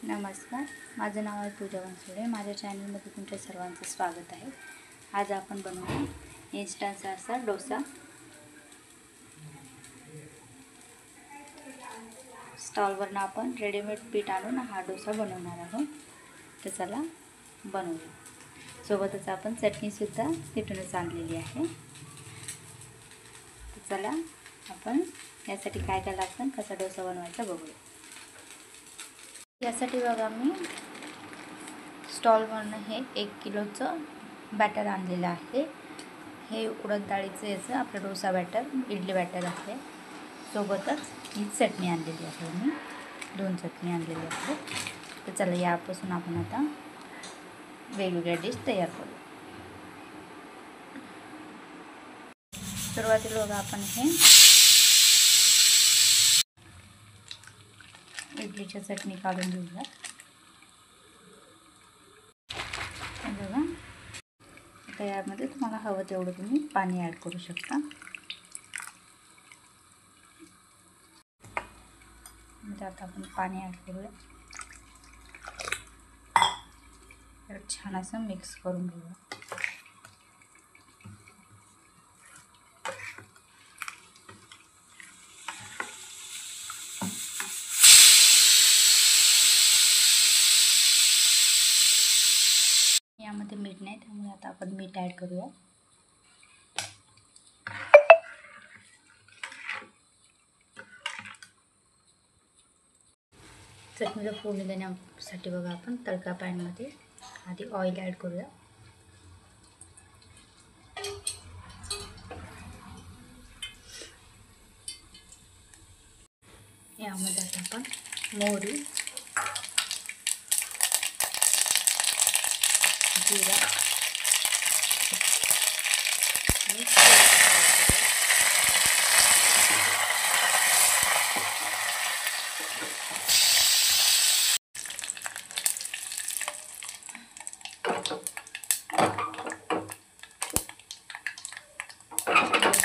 नमस्कार, माझं नाव आहे पूजा बनसोडे। माझ्या चॅनलमध्ये तुमच्या सर्वांचं स्वागत आहे। आज आपण बनवू इन्स्टंट असा डोसा। स्टॉलवरनं आपण रेडीमेड पीठ आणून हा डोसा बनवणार आहोत। तर चला बनवूया। सोबतच आपण चटणीसुद्धा तिथूनच आणलेली आहे। तर चला आपण यासाठी काय काय लागतं, कसा डोसा बनवायचा बघूया। यासाठी बघा मी स्टॉलवरनं हे 1 किलोचं बॅटर आणलेलं आहे। हे उडद डाळीचं याचं आपलं डोसा बॅटर, इडली बॅटर आहे। सोबतच ही चटणी आणलेली आहे, मी 2 चटणी आणलेली आहे। तर चला यापासून आपण आता वेगवेगळ्या डिश तयार करू। सुरुवातीला बघा आपण हे इडलीची चटणी काढून घेऊया। बघा आता यामध्ये तुम्हाला हवं तेवढं तुम्ही पाणी ॲड करू शकता। आता आपण पाणी ॲड करूया। तर छान असं मिक्स करून घेऊया। यामध्ये मीठ नाही, त्यामुळे आता आपण मीठ ॲड करूया। चटणीला फोडणी देण्यासाठी बघा आपण तडका पॅनमध्ये आधी ऑइल ॲड करूया। यामध्ये आता आपण मोहरी, जिरा आणि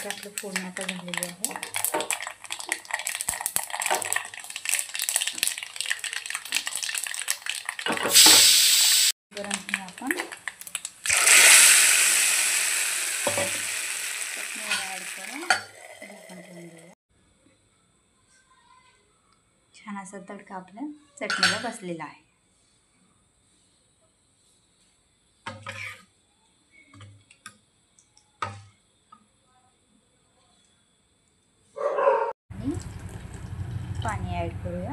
आपलं फोडणी आता झालेली आहे। गरम आपण चटणी ॲड करून झाकण ठेवून देऊया। छान असा तडका आपल्या चटणीला बसलेला आहे। पाणी ॲड करूया।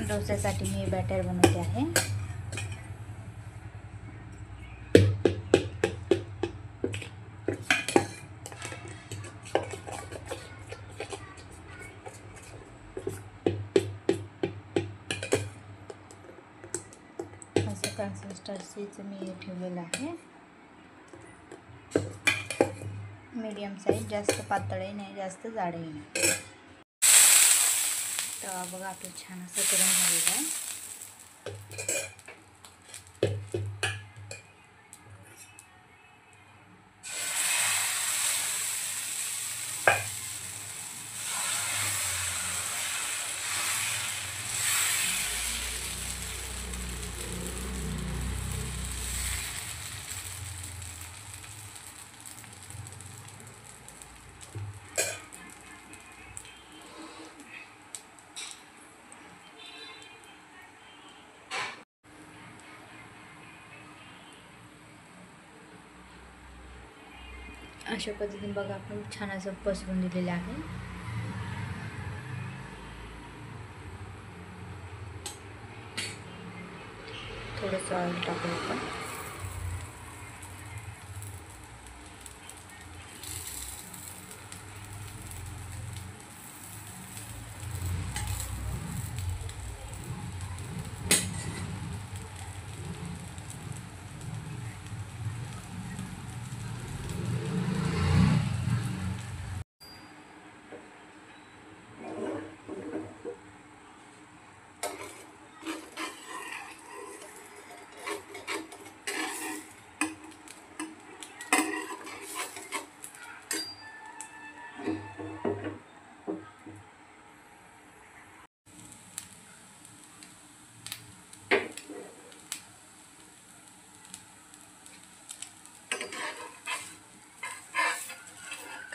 डोस्यासाठी मी बॅटर बनवते आहे। असं कन्सिस्टन्सीचं मी ठेवलेलं आहे। मीडियम साईज, जास्त पातळही नाही जास्त जाडही नाही। तर बघा आपलं छान असं गरम झालेलं आहे। अशा पद्धतीने बघा आपण छान असं पसरून दिलेलं आहे। थोडंसं ऑइल टाकून आपण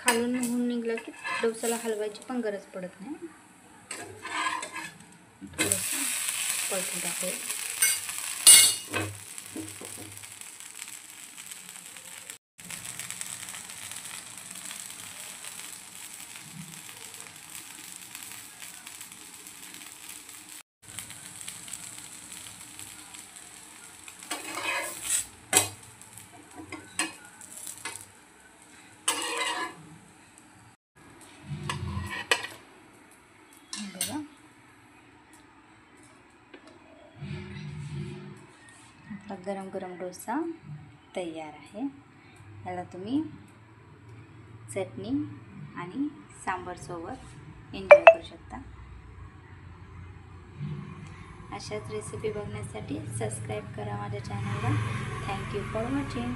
खालून होऊन निघला की डोसाला हलवायची पण गरज पडत नाही. थोडंसं पलटून टाकूया. बघा आपला गरम गरम डोसा तयार आहे. याला तुम्ही चटणी आणि सांबारसोबत एन्जॉय करू शकता. अशाच रेसिपी बघण्यासाठी सबस्क्राईब करा माझ्या चॅनलला. Thank you for watching.